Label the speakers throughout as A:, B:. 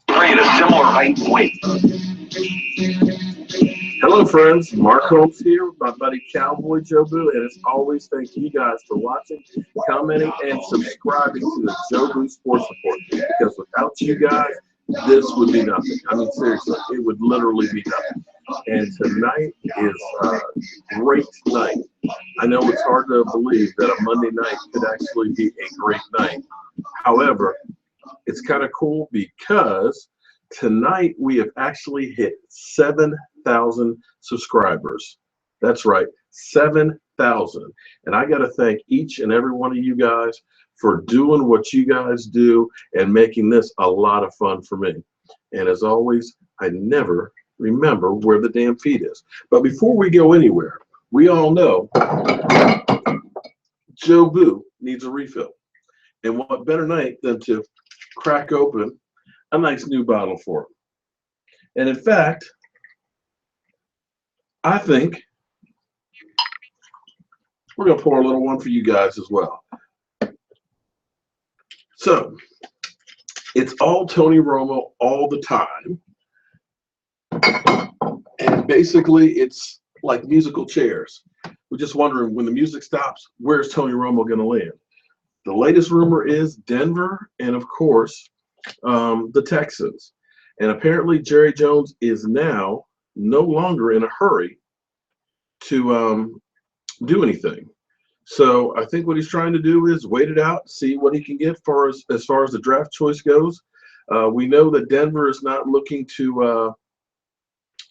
A: At a similar height and weight.
B: Hello, friends. Mark Holmes here with my buddy Cowboy Jobu, and as always, thank you guys for watching, commenting, and subscribing to the Jobu Sports Report. Because without you guys, this would be nothing. I mean, seriously, it would literally be nothing. And tonight is a great night. I know it's hard to believe that a Monday night could actually be a great night. However, it's kind of cool because tonight we have actually hit 7,000 subscribers. That's right, 7,000. And I got to thank each and every one of you guys for doing what you guys do and making this a lot of fun for me. And as always, I never remember where the damn feed is. But before we go anywhere, we all know Jobu needs a refill. And what better night than to crack open a nice new bottle for him. And in fact, I think we're going to pour a little one for you guys as well. So, it's all Tony Romo all the time. And basically, it's like musical chairs. We're just wondering, when the music stops, where's Tony Romo going to land? The latest rumor is Denver and, of course, the Texans. And apparently Jerry Jones is now no longer in a hurry to do anything. So I think what he's trying to do is wait it out, see what he can get as far as the draft choice goes. We know that Denver is not looking to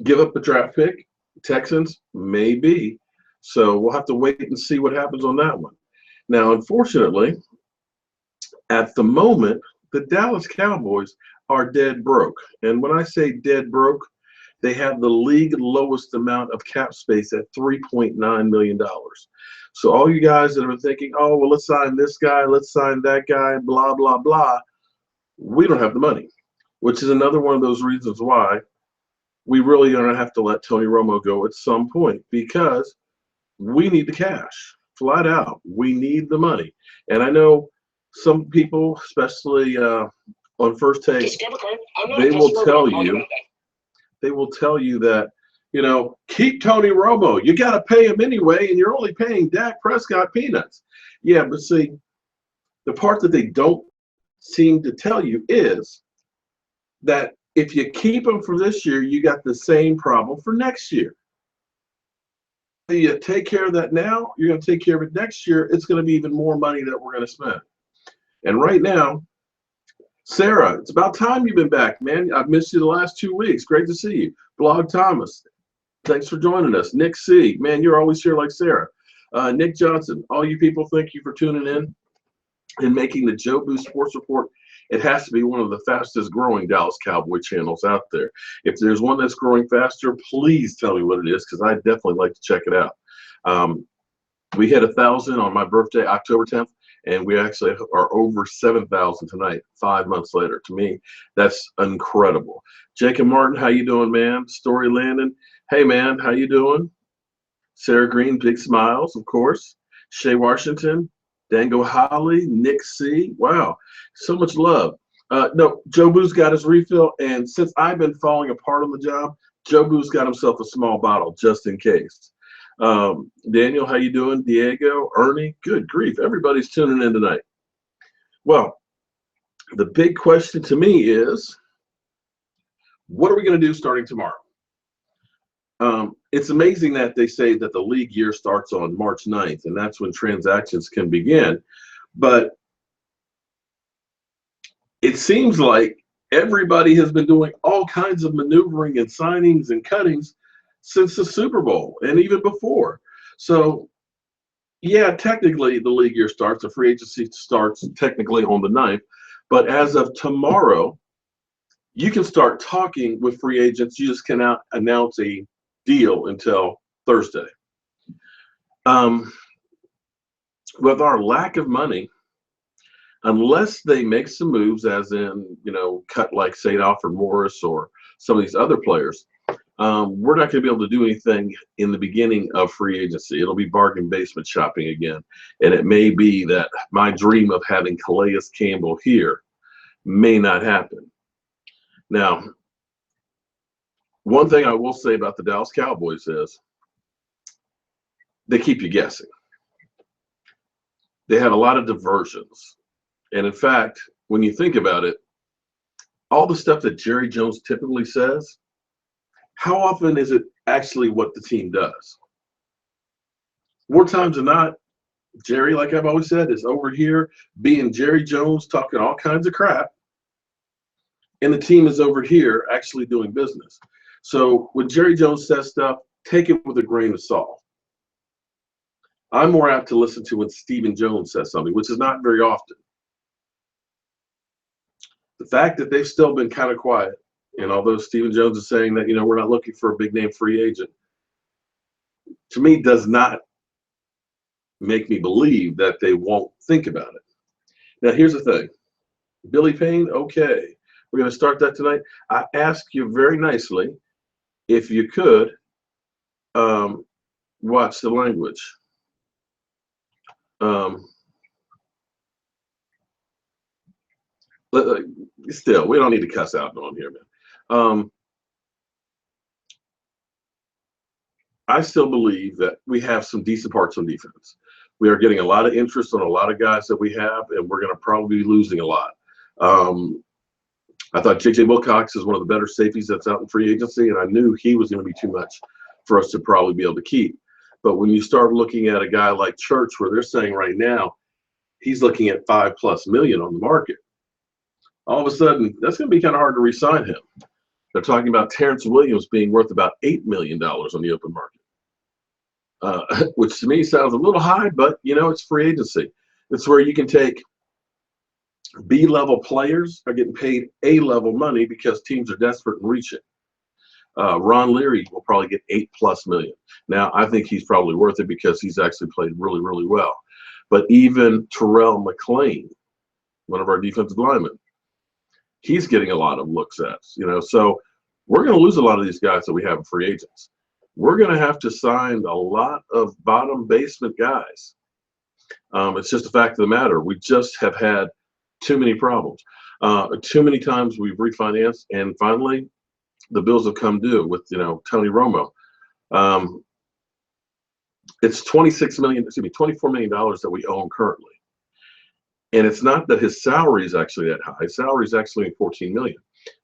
B: give up the draft pick. Texans maybe. So we'll have to wait and see what happens on that one. Now, unfortunately, at the moment, the Dallas Cowboys are dead broke. And when I say dead broke, they have the league lowest amount of cap space at $3.9 million. So all you guys that are thinking, oh, well, let's sign this guy, let's sign that guy, blah, blah, blah, we don't have the money, which is another one of those reasons why we really are going to have to let Tony Romo go at some point, because we need the cash, flat out. We need the money. And I know some people, especially on First Take, they will tell you that, you know, keep Tony Romo. You got to pay him anyway, and you're only paying Dak Prescott peanuts. Yeah, but see, the part that they don't seem to tell you is that if you keep him for this year, you got the same problem for next year. You take care of that now, you're going to take care of it next year. It's going to be even more money that we're going to spend. And right now, Sarah, it's about time you've been back, man. I've missed you the last 2 weeks. Great to see you. Blog Thomas, thanks for joining us. Nick C, man, you're always here like Sarah. Nick Johnson, all you people, thank you for tuning in and making the Jobu Sports Report. It has to be one of the fastest growing Dallas Cowboy channels out there. If there's one that's growing faster, please tell me what it is, because I definitely like to check it out. We hit 1,000 on my birthday, October 10th. And we actually are over 7,000 tonight, 5 months later. To me, that's incredible. Jacob Martin, how you doing, man? Story Landon, hey, man, how you doing? Sarah Green, big smiles, of course. Shay Washington, Dango Holly, Nick C. Wow, so much love. No, Jobu's got his refill, and since I've been falling apart on the job, Jobu's got himself a small bottle just in case. Daniel, how you doing? Diego, Ernie, good grief, everybody's tuning in tonight. Well, the big question to me is, what are we going to do starting tomorrow? It's amazing that they say that the league year starts on March 9th, and that's when transactions can begin. But it seems like everybody has been doing all kinds of maneuvering and signings and cuttings since the Super Bowl and even before. So, yeah, technically the league year starts, the free agency starts technically on the 9th, but as of tomorrow, you can start talking with free agents. You just cannot announce a deal until Thursday. With our lack of money, unless they make some moves, as in, you know, cut like St. Alfred Morris or some of these other players, We're not going to be able to do anything in the beginning of free agency. It'll be bargain basement shopping again. And it may be that my dream of having Calais Campbell here may not happen. Now, one thing I will say about the Dallas Cowboys is they keep you guessing. They have a lot of diversions. And in fact, when you think about it, all the stuff that Jerry Jones typically says, how often is it actually what the team does? More times than not, Jerry, like I've always said, is over here being Jerry Jones, talking all kinds of crap, and the team is over here actually doing business. So when Jerry Jones says stuff, take it with a grain of salt. I'm more apt to listen to when Stephen Jones says something, which is not very often. The fact that they've still been kind of quiet, and although Stephen Jones is saying that, we're not looking for a big name free agent, to me does not make me believe that they won't think about it. Now, here's the thing. Billy Payne, okay. We're going to start that tonight. I ask you very nicely if you could watch the language. Still, we don't need to cuss out on here, man. I still believe that we have some decent parts on defense. We are getting a lot of interest on a lot of guys that we have, and we're going to probably be losing a lot. I thought J.J. Wilcox is one of the better safeties that's out in free agency, and I knew he was going to be too much for us to probably be able to keep. But when you start looking at a guy like Church, where they're saying right now he's looking at $5+ million on the market, all of a sudden that's going to be kind of hard to re-sign him. They're talking about Terrence Williams being worth about $8 million on the open market, which to me sounds a little high, but it's free agency. It's where you can take B-level players are getting paid A-level money because teams are desperate and reaching. Ron Leary will probably get $8+ million. Now, I think he's probably worth it because he's actually played really, really well. But even Terrell McClain, one of our defensive linemen, he's getting a lot of looks at, So we're going to lose a lot of these guys that we have in free agents. We're going to have to sign a lot of bottom basement guys. It's just a fact of the matter. We just have had too many problems. Too many times we've refinanced, and finally the bills have come due with Tony Romo. It's $24 million that we own currently. And it's not that his salary is actually that high. His salary is actually $14 million.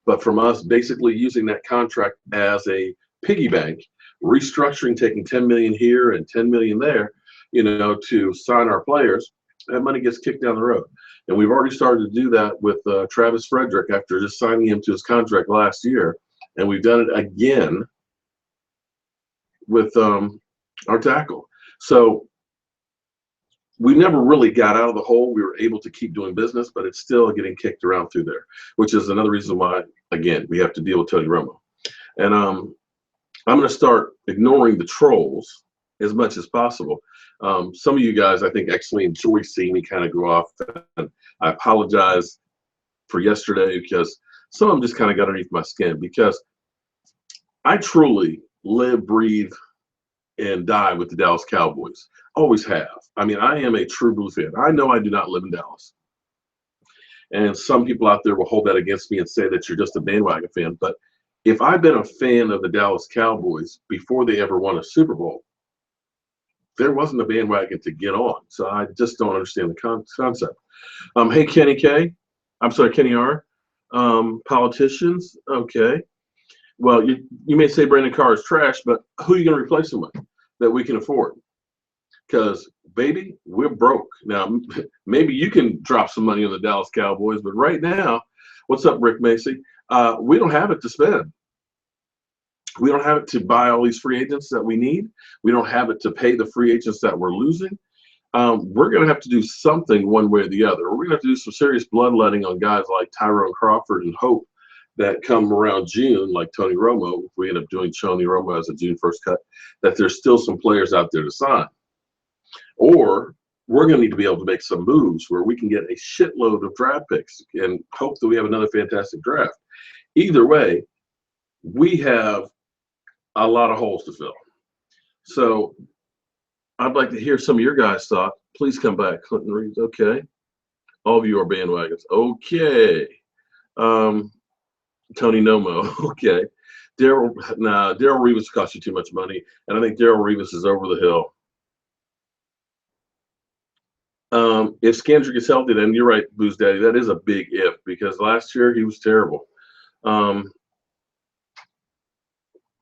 B: But from us basically using that contract as a piggy bank, restructuring, taking $10 million here and $10 million there, to sign our players, that money gets kicked down the road. And we've already started to do that with Travis Frederick after just signing him to his contract last year. And we've done it again with our tackle. So we never really got out of the hole. We were able to keep doing business, but it's still getting kicked around through there, which is another reason why, again, we have to deal with Tony Romo. And I'm going to start ignoring the trolls as much as possible. Some of you guys, I think, actually enjoy seeing me kind of go off. And I apologize for yesterday because some of them just kind of got underneath my skin, because I truly live, breathe, and die with the Dallas Cowboys. Always have. I mean, I am a true blue fan. I know I do not live in Dallas. And some people out there will hold that against me and say that you're just a bandwagon fan. But if I've been a fan of the Dallas Cowboys before they ever won a Super Bowl, there wasn't a bandwagon to get on. So I just don't understand the concept. Hey, Kenny K. I'm sorry, Kenny R. Politicians. Okay. Well, you may say Brandon Carr is trash, but who are you going to replace him with that we can afford? Because, baby, we're broke. Now, maybe you can drop some money on the Dallas Cowboys, but right now, what's up, Rick Macy? We don't have it to spend. We don't have it to buy all these free agents that we need. We don't have it to pay the free agents that we're losing. We're going to have to do something one way or the other. We're going to have to do some serious bloodletting on guys like Tyrone Crawford and hope that come around June, like Tony Romo, if we end up doing Tony Romo as a June 1st cut, that there's still some players out there to sign. Or we're going to need to be able to make some moves where we can get a shitload of draft picks and hope that we have another fantastic draft. Either way, we have a lot of holes to fill. So I'd like to hear some of your guys' thoughts. Please come back, Clinton Reeves. Okay. All of you are bandwagons. Okay. Tony Nomo. Okay. Daryl Reeves cost you too much money, and I think Daryl Reeves is over the hill. If Skandrick is healthy, then you're right, Booze Daddy. That is a big if, because last year he was terrible. Wow,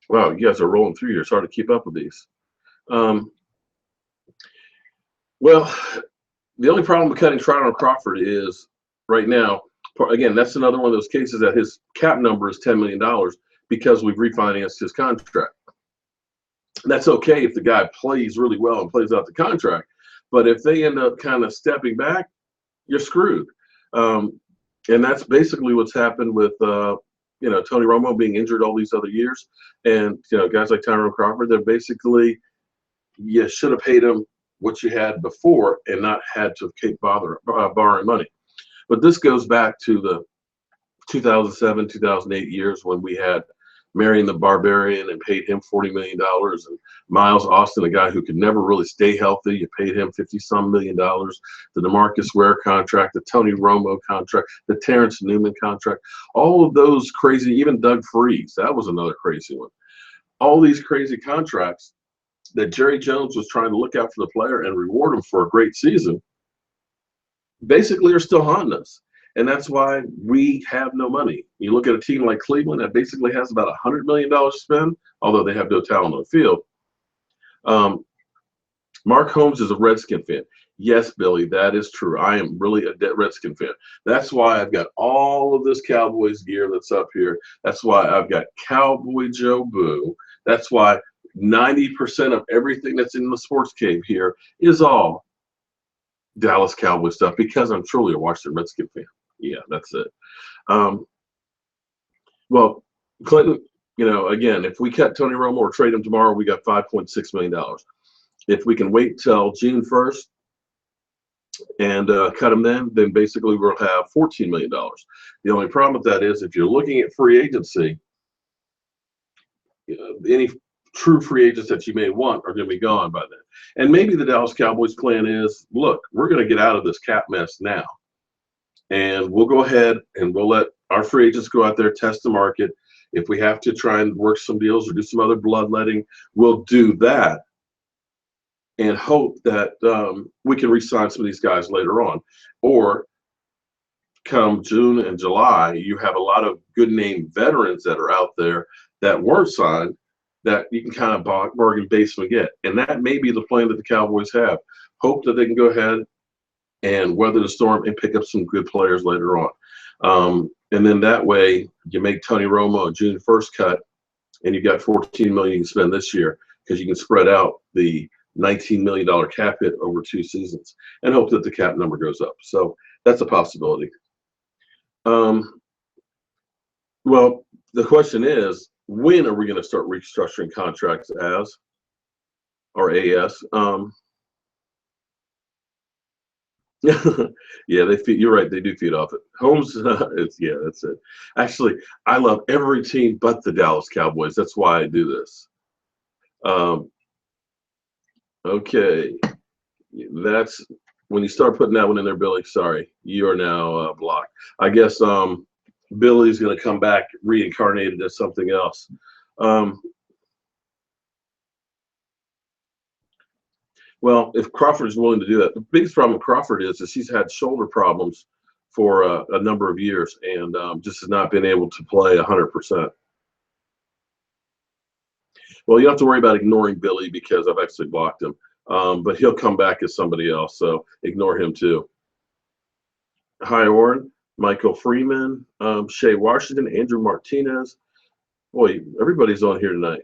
B: you guys are rolling through here. It's hard to keep up with these. Well, the only problem with cutting Trout and Crawford is right now, again, that's another one of those cases that his cap number is $10 million because we've refinanced his contract. That's okay if the guy plays really well and plays out the contract. But if they end up kind of stepping back, you're screwed. And that's basically what's happened with Tony Romo being injured all these other years. And guys like Tyrone Crawford, they're basically, you should have paid him what you had before and not had to keep borrowing money. But this goes back to the 2007, 2008 years when we had Marion the Barbarian and paid him $40 million, and Miles Austin, a guy who could never really stay healthy, you paid him $50-some million. The DeMarcus Ware contract, the Tony Romo contract, the Terrence Newman contract, all of those crazy, even Doug Freese, that was another crazy one. All these crazy contracts that Jerry Jones was trying to look out for the player and reward him for a great season, basically are still haunting us. And that's why we have no money. You look at a team like Cleveland that basically has about $100 million to spend, although they have no talent on the field. Mark Holmes is a Redskin fan. Yes, Billy, that is true. I am really a Redskin fan. That's why I've got all of this Cowboys gear that's up here. That's why I've got CowboyJobu. That's why 90% of everything that's in the sports cave here is all Dallas Cowboys stuff, because I'm truly a Washington Redskin fan. Yeah, that's it. Well, Clinton, again, if we cut Tony Romo or trade him tomorrow, we got $5.6 million. If we can wait till June 1st and cut him then basically we'll have $14 million. The only problem with that is if you're looking at free agency, any true free agents that you may want are going to be gone by then. And maybe the Dallas Cowboys plan is, look, we're going to get out of this cap mess now. And we'll go ahead and we'll let our free agents go out there, test the market. If we have to try and work some deals or do some other bloodletting, we'll do that and hope that we can re-sign some of these guys later on. Or come June and July, you have a lot of good name veterans that are out there that weren't signed that you can kind of bargain basement get. And that may be the plan that the Cowboys have. Hope that they can go ahead and weather the storm and pick up some good players later on. And then that way you make Tony Romo a June 1st cut and you've got $14 million you can spend this year because you can spread out the $19 million cap hit over 2 seasons and hope that the cap number goes up. So that's a possibility. Well, the question is, when are we going to start restructuring contracts as? Yeah, you're right. They do feed off it. Holmes, yeah, that's it. Actually, I love every team but the Dallas Cowboys. That's why I do this. Okay, that's when you start putting that one in there, Billy. Sorry, you are now blocked. I guess Billy's going to come back reincarnated as something else. Well, if Crawford is willing to do that, the biggest problem with Crawford is he's had shoulder problems for a number of years and just has not been able to play 100%. Well, you don't have to worry about ignoring Billy because I've actually blocked him. But he'll come back as somebody else, so ignore him too. Hi, Orrin, Michael Freeman, Shea Washington, Andrew Martinez. Boy, everybody's on here tonight.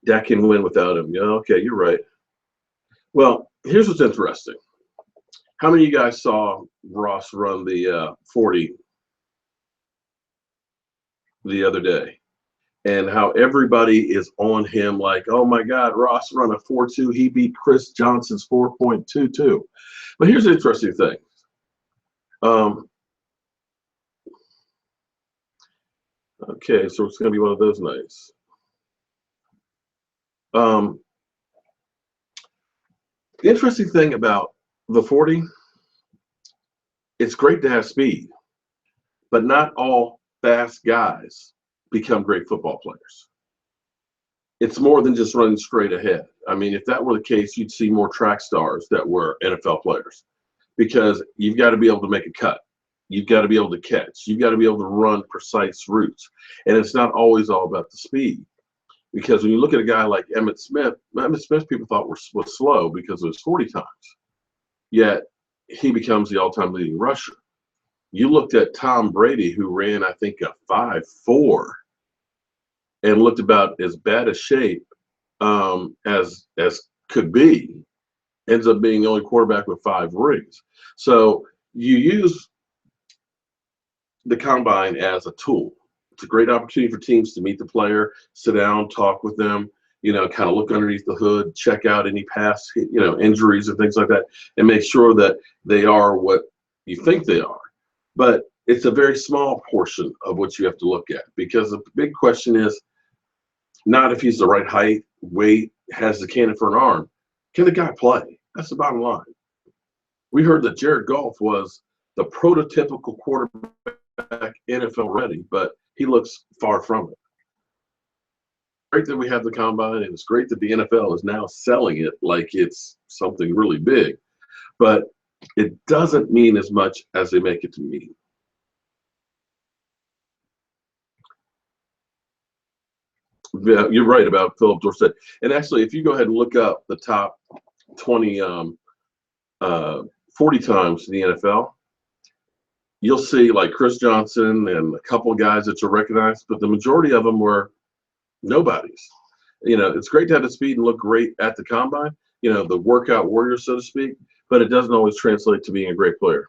B: Dak can win without him. Yeah, okay, you're right. Well, here's what's interesting. How many of you guys saw Ross run the 40 the other day? And how everybody is on him like, oh my God, Ross run a 4.2. He beat Chris Johnson's 4.22. But here's the interesting thing. Okay, so it's going to be one of those nights. The interesting thing about the 40, it's great to have speed, but not all fast guys become great football players. It's more than just running straight ahead. I mean, if that were the case, you'd see more track stars that were NFL players, because you've got to be able to make a cut. You've got to be able to catch. You've got to be able to run precise routes. And it's not always all about the speed. Because when you look at a guy like Emmitt Smith people thought was slow because of his 40 times. Yet he becomes the all-time leading rusher. You looked at Tom Brady, who ran, I think, a 5.4 and looked about as bad a shape as could be, ends up being the only quarterback with 5 rings. So you use the combine as a tool. It's a great opportunity for teams to meet the player, sit down, talk with them, kind of look underneath the hood, check out any past, injuries and things like that, and make sure that they are what you think they are. But it's a very small portion of what you have to look at, because the big question is not if he's the right height, weight, has the cannon for an arm. Can the guy play? That's the bottom line. We heard that Jared Goff was the prototypical quarterback, NFL ready, but he looks far from it. Great that we have the combine, and it's great that the NFL is now selling it like it's something really big, but it doesn't mean as much as they make it to mean. Yeah, you're right about Philip Dorsett. And actually, if you go ahead and look up the top 20 40 times in the NFL, you'll see like Chris Johnson and a couple of guys that you'll recognize, but the majority of them were nobodies. It's great to have the speed and look great at the combine, the workout warrior, so to speak, but it doesn't always translate to being a great player.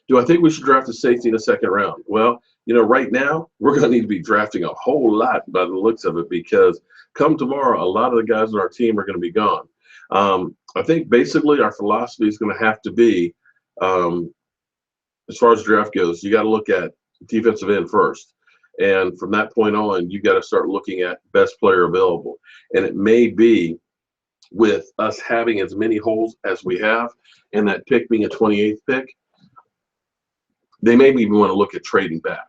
B: Do I think we should draft a safety in the second round? Well, right now we're going to need to be drafting a whole lot by the looks of it, because come tomorrow, a lot of the guys on our team are going to be gone. I think basically our philosophy is going to have to be, as far as draft goes, you got to look at defensive end first. And from that point on, you got to start looking at best player available. And it may be, with us having as many holes as we have, and that pick being a 28th pick, they may even want to look at trading back.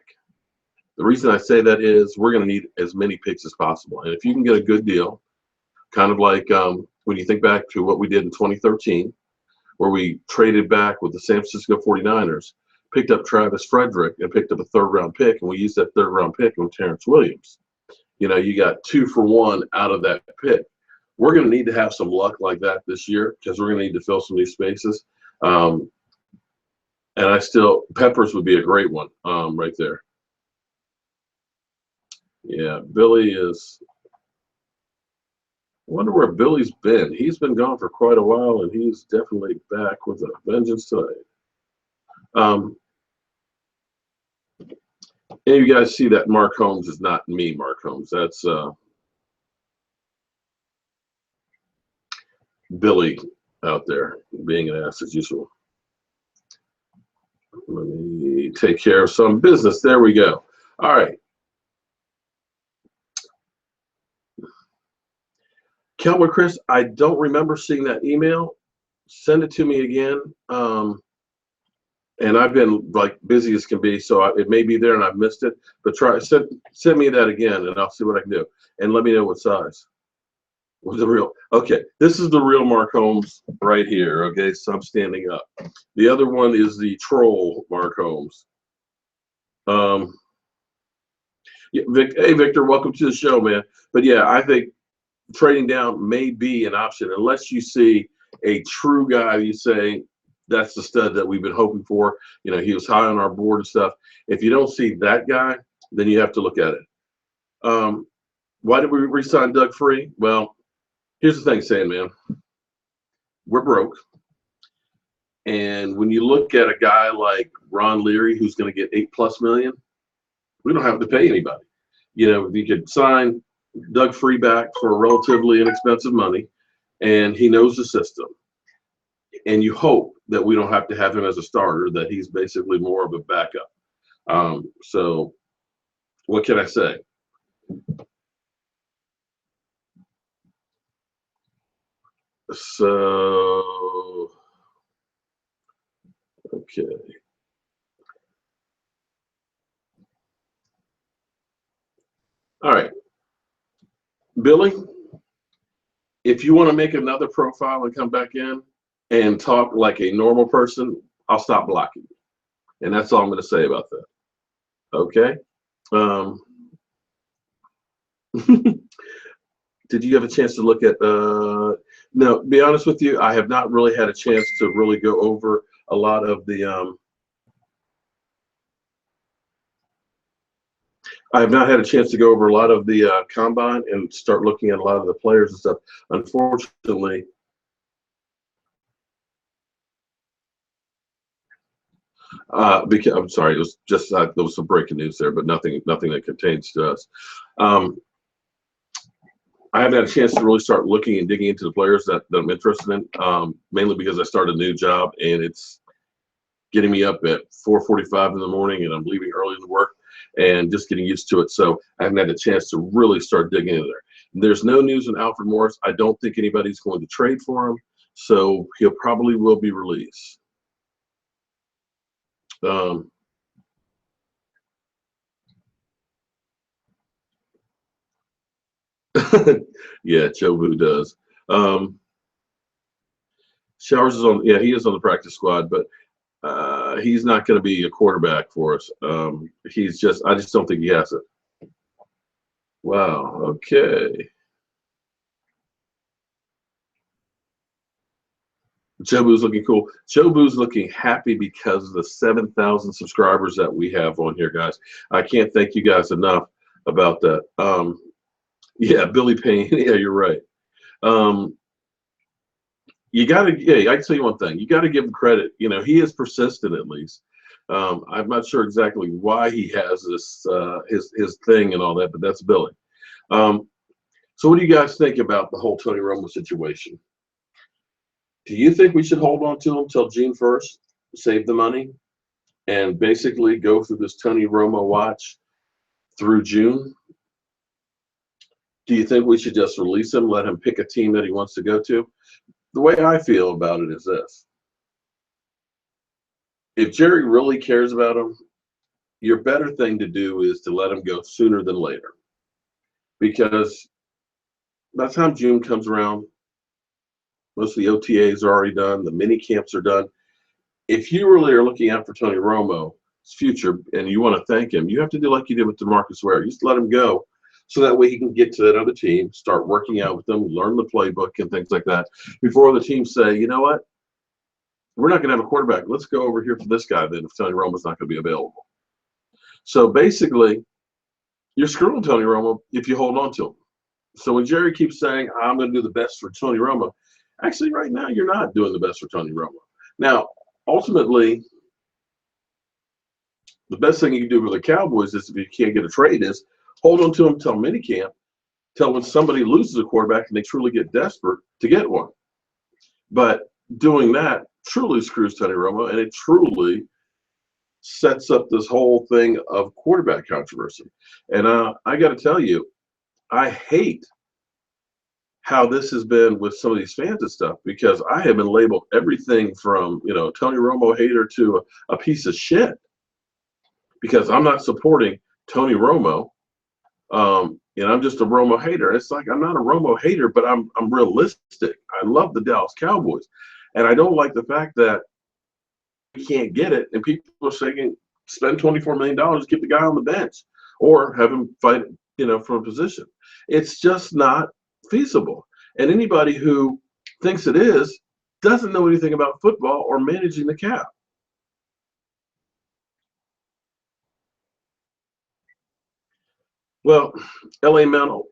B: The reason I say that is we're going to need as many picks as possible. And if you can get a good deal, kind of like when you think back to what we did in 2013, where we traded back with the San Francisco 49ers, picked up Travis Frederick and picked up a 3rd-round pick, and we used that 3rd-round pick on Terrence Williams. You got 2 for 1 out of that pick. We're going to need to have some luck like that this year, because we're going to need to fill some of these spaces. And Peppers would be a great one right there. Yeah, Billy is. I wonder where Billy's been. He's been gone for quite a while, and he's definitely back with a vengeance today. And you guys see that Mark Holmes is not me, Mark Holmes. That's Billy out there being an ass as usual. Let me take care of some business. There we go. All right. Cowboy Chris, I don't remember seeing that email. Send it to me again. And I've been like busy as can be, so it may be there and I've missed it. But send me that again, and I'll see what I can do. And let me know what size. What's the real? Okay, this is the real Mark Holmes right here. Okay, so I'm standing up. The other one is the troll Mark Holmes. Yeah, hey Victor, welcome to the show, man. But yeah, I think trading down may be an option unless you see a true guy. You say that's the stud that we've been hoping for. He was high on our board and stuff. If you don't see that guy, then you have to look at it. Why did we re-sign Doug Free? Well, here's the thing, Sandman. We're broke. And when you look at a guy like Ron Leary, who's going to get $8+ million, we don't have to pay anybody. You could sign Doug Free back for relatively inexpensive money, and he knows the system. and you hope that we don't have to have him as a starter, that he's basically more of a backup. So what can I say? So, okay. All right. Billy, if you want to make another profile and come back in and talk like a normal person, I'll stop blocking you. And that's all I'm going to say about that. Okay? Um, did you have a chance to look at no, be honest with you, I have not really had a chance to really go over a lot of the I have not had a chance to go over a lot of the combine and start looking at a lot of the players and stuff. Unfortunately, because I'm sorry, it was just there was some breaking news there, but nothing that contains to us. I haven't had a chance to really start looking and digging into the players that I'm interested in, mainly because I started a new job and it's getting me up at 4:45 in the morning and I'm leaving early to work and just getting used to it. So I haven't had a chance to really start digging in there. There's no news on Alfred Morris. I don't think anybody's going to trade for him, so he'll probably will be released. Yeah, Jobu does. Showers is on. Yeah, he is on the practice squad, but he's not going to be a quarterback for us. He's just. I just don't think he has it. Wow. Okay. Jobu's looking cool. Jobu's looking happy because of the 7,000 subscribers that we have on here, guys. I can't thank you guys enough about that. Yeah, Billy Payne. Yeah, you're right. Um, you got to, yeah, I can tell you one thing. You got to give him credit. You know, he is persistent at least. I'm not sure exactly why he has this, his thing and all that, but that's Billy. Um, so what do you guys think about the whole Tony Romo situation? Do you think we should hold on to him till June 1st, save the money, and basically go through this Tony Romo watch through June? Do you think we should just release him, let him pick a team that he wants to go to? The way I feel about it is this. If Jerry really cares about him, your better thing to do is to let him go sooner than later. Because by the time June comes around, most of the OTAs are already done, the mini camps are done. If you really are looking out for Tony Romo's future and you want to thank him, you have to do like you did with DeMarcus Ware. You just let him go so that way he can get to that other team, start working out with them, learn the playbook and things like that before the team say, you know what, we're not going to have a quarterback. Let's go over here for this guy then if Tony Romo's not going to be available. So basically, you're screwing Tony Romo if you hold on to him. So when Jerry keeps saying, I'm going to do the best for Tony Romo, actually right now you're not doing the best for Tony Romo. Now, ultimately, the best thing you can do for the Cowboys is if you can't get a trade is hold on to him until minicamp, till when somebody loses a quarterback and they truly get desperate to get one. But doing that truly screws Tony Romo, and it truly sets up this whole thing of quarterback controversy. And I got to tell you, I hate how this has been with some of these fans and stuff because I have been labeled everything from, you know, Tony Romo hater to a piece of shit because I'm not supporting Tony Romo. And I'm just a Romo hater. It's like I'm not a Romo hater, but I'm realistic. I love the Dallas Cowboys. And I don't like the fact that we can't get it and people are saying spend $24 million, keep the guy on the bench or have him fight, you know, for a position. It's just not feasible. And anybody who thinks it is doesn't know anything about football or managing the cap. Well, LA Mental,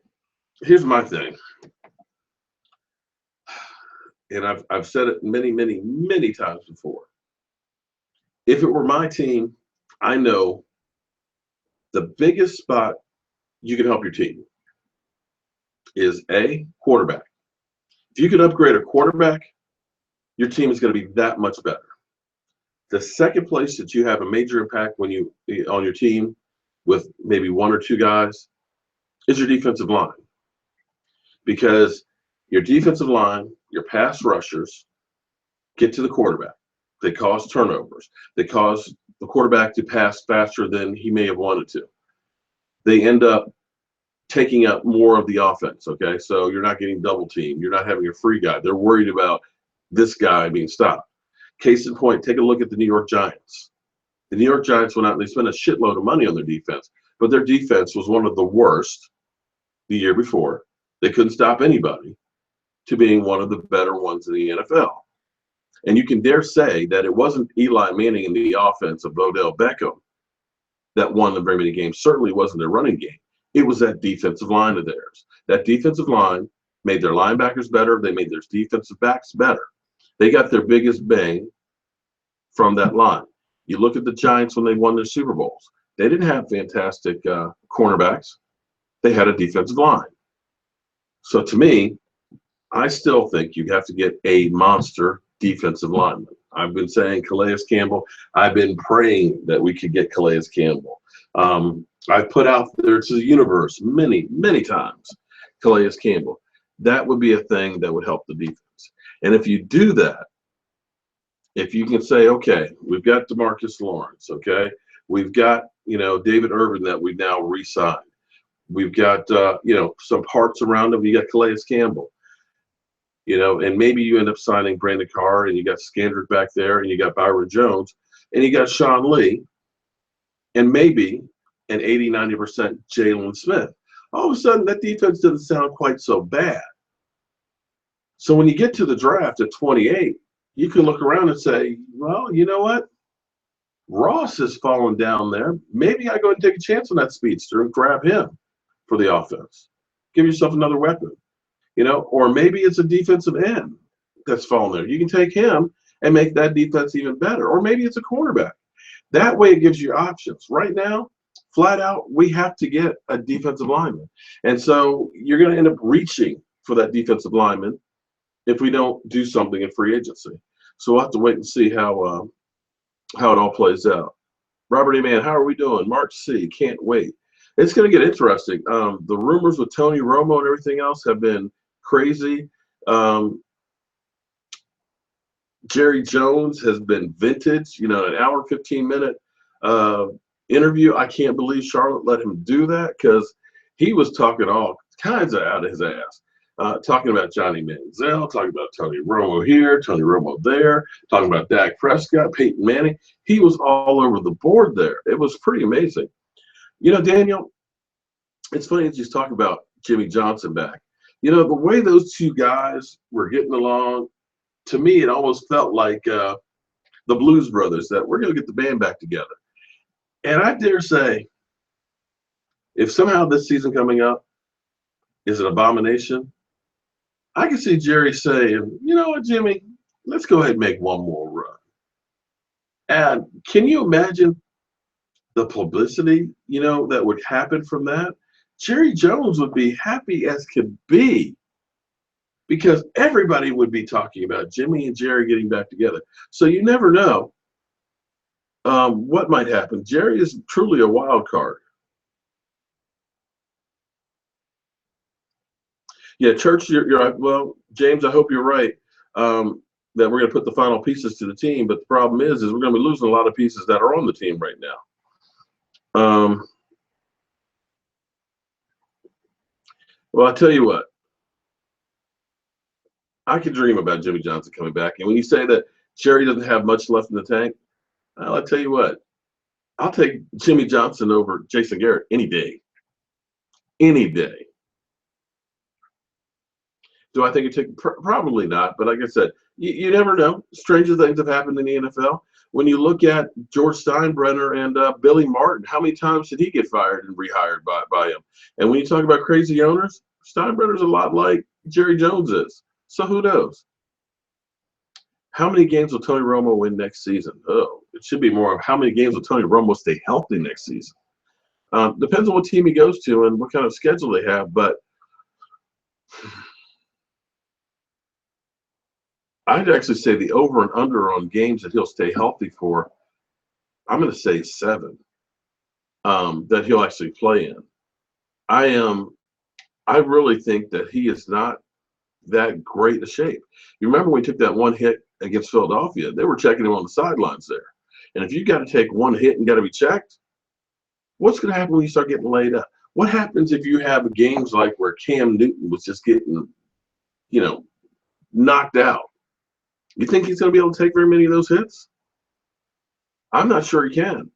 B: here's my thing. And I've said it many, many, many times before. If it were my team, I know the biggest spot you can help your team is a quarterback. If you could upgrade a quarterback, your team is going to be that much better. The second place that you have a major impact when you on your team with maybe one or two guys is your defensive line. Because your defensive line, your pass rushers get to the quarterback. They cause turnovers. They cause the quarterback to pass faster than he may have wanted to. They end up taking up more of the offense, okay? So you're not getting double teamed. You're not having a free guy. They're worried about this guy being stopped. Case in point, take a look at the New York Giants. The New York Giants went out and they spent a shitload of money on their defense, but their defense was one of the worst the year before. They couldn't stop anybody to being one of the better ones in the NFL. And you can dare say that it wasn't Eli Manning in the offense of Odell Beckham that won the very many games. Certainly wasn't their running game. It was that defensive line of theirs. That defensive line made their linebackers better. They made their defensive backs better. They got their biggest bang from that line. You look at the Giants when they won their Super Bowls. They didn't have fantastic cornerbacks. They had a defensive line. So to me, I still think you have to get a monster defensive lineman. I've been saying Calais Campbell. I've been praying that we could get Calais Campbell. I've put out there to the universe many, many times, Calais Campbell. That would be a thing that would help the defense. And if you do that, if you can say, okay, we've got DeMarcus Lawrence, okay, we've got, David Irvin that we've now re-signed. We've got, some parts around him. You got Calais Campbell, and maybe you end up signing Brandon Carr, and you got Scandrick back there, and you got Byron Jones, and you got Sean Lee, and maybe an 80, 90% Jalen Smith. All of a sudden, that defense doesn't sound quite so bad. So when you get to the draft at 28, you can look around and say, well, you know what? Ross has fallen down there. Maybe I go and take a chance on that speedster and grab him for the offense. Give yourself another weapon, or maybe it's a defensive end that's fallen there. You can take him and make that defense even better, or maybe it's a quarterback. That way it gives you options. Right now, flat out, we have to get a defensive lineman. And so you're going to end up reaching for that defensive lineman if we don't do something in free agency. So we'll have to wait and see how it all plays out. Robert A. Mann, how are we doing? Mark C., can't wait. It's going to get interesting. The rumors with Tony Romo and everything else have been crazy. Jerry Jones has been vintage, an hour, 15-minute interview. I can't believe Charlotte let him do that because he was talking all kinds of out of his ass. Talking about Johnny Manziel, talking about Tony Romo here, Tony Romo there, talking about Dak Prescott, Peyton Manning. He was all over the board there. It was pretty amazing. Daniel, it's funny that you talk about Jimmy Johnson back. The way those two guys were getting along, to me, it almost felt like the Blues Brothers, that we're going to get the band back together. And I dare say, if somehow this season coming up is an abomination, I can see Jerry saying, you know what, Jimmy, let's go ahead and make one more run. And can you imagine the publicity, that would happen from that? Jerry Jones would be happy as could be because everybody would be talking about Jimmy and Jerry getting back together. So you never know what might happen. Jerry is truly a wild card. Yeah, Church, you're right. Well, James, I hope you're right that we're going to put the final pieces to the team. But the problem is we're going to be losing a lot of pieces that are on the team right now. Well, I tell you what, I could dream about Jimmy Johnson coming back. And when you say that Jerry doesn't have much left in the tank, well, I tell you what, I'll take Jimmy Johnson over Jason Garrett any day. Any day. Do I think it took? Probably not. But like I said, you never know. Stranger things have happened in the NFL. When you look at George Steinbrenner and Billy Martin, how many times did he get fired and rehired by him? And when you talk about crazy owners, Steinbrenner's a lot like Jerry Jones is. So who knows? How many games will Tony Romo win next season? Oh, it should be more of how many games will Tony Romo stay healthy next season. Depends on what team he goes to and what kind of schedule they have. But I'd actually say the over and under on games that he'll stay healthy for, I'm going to say 7 that he'll actually play in. I really think that he is not that great a shape. You remember when he took that one hit against Philadelphia, they were checking him on the sidelines there. And if you got to take one hit and got to be checked, what's going to happen when you start getting laid up? What happens if you have games like where Cam Newton was just getting, knocked out? You think he's going to be able to take very many of those hits? I'm not sure he can.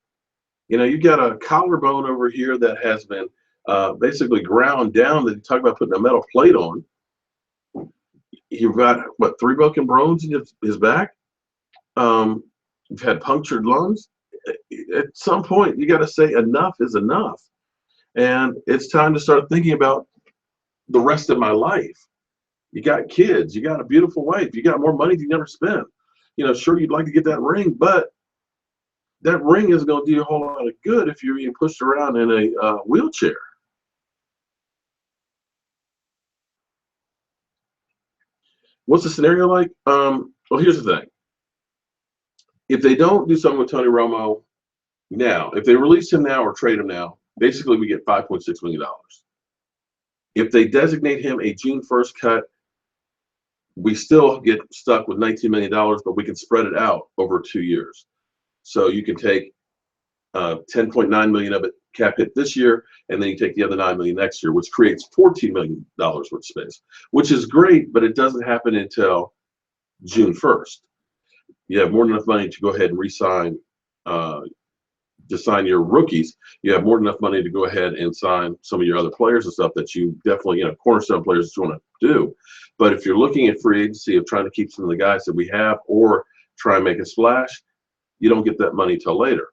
B: You've got a collarbone over here that has been basically ground down, that you talk about putting a metal plate on. You've got, 3 broken bones in his back? You've had punctured lungs. At some point, you got to say enough is enough. And it's time to start thinking about the rest of my life. You got kids. You got a beautiful wife. You got more money than you never spent. Sure, you'd like to get that ring, but that ring isn't going to do you a whole lot of good if you're being pushed around in a wheelchair. What's the scenario like? Well, here's the thing. If they don't do something with Tony Romo now, if they release him now or trade him now, basically we get $5.6 million. If they designate him a June 1st cut, we still get stuck with $19 million, but we can spread it out over 2 years. So you can take 10.9 million of it cap hit this year, and then you take the other 9 million next year, which creates $14 million worth of space, which is great, but it doesn't happen until June 1st. You have more than enough money to go ahead and re-sign, to sign your rookies. You have more than enough money to go ahead and sign some of your other players and stuff that you definitely, cornerstone players that you want to do. But if you're looking at free agency of trying to keep some of the guys that we have or try and make a splash, you don't get that money till later.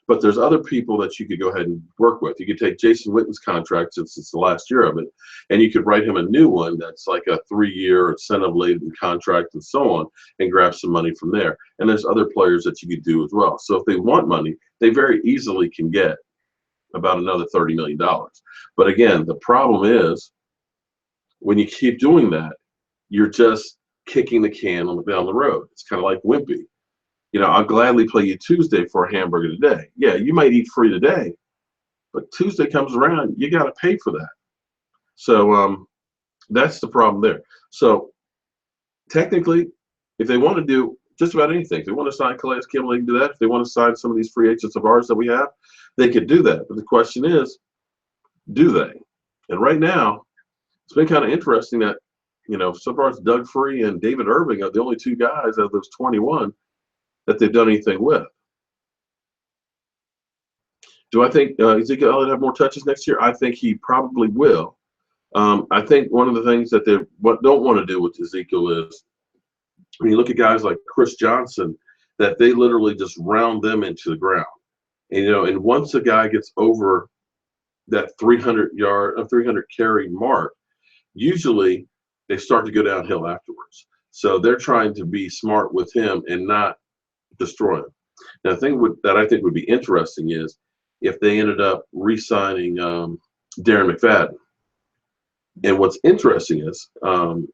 B: But there's other people that you could go ahead and work with. You could take Jason Witten's contract, since it's the last year of it, and you could write him a new one that's like a 3-year incentive-laden contract and so on, and grab some money from there. And there's other players that you could do as well. So if they want money, they very easily can get about another $30 million. But again, the problem is when you keep doing that, you're just kicking the can down the road. It's kind of like Wimpy. I'll gladly play you Tuesday for a hamburger today. Yeah, you might eat free today, but Tuesday comes around, you got to pay for that. So that's the problem there. So technically, if they want to do just about anything, if they want to sign Calais Campbell, they can do that. If they want to sign some of these free agents of ours that we have, they could do that. But the question is, do they? And right now, it's been kind of interesting that, so far it's Doug Free and David Irving are the only 2 guys out of those 21 that they've done anything with. Do I think Ezekiel Elliott have more touches next year? I think he probably will. I think one of the things that they don't want to do with Ezekiel is, when you look at guys like Chris Johnson, that they literally just round them into the ground. And, and once a guy gets over that 300 carry mark, usually they start to go downhill afterwards. So they're trying to be smart with him and not destroy him. Now, the thing that I think would be interesting is if they ended up re-signing Darren McFadden. And what's interesting is Darren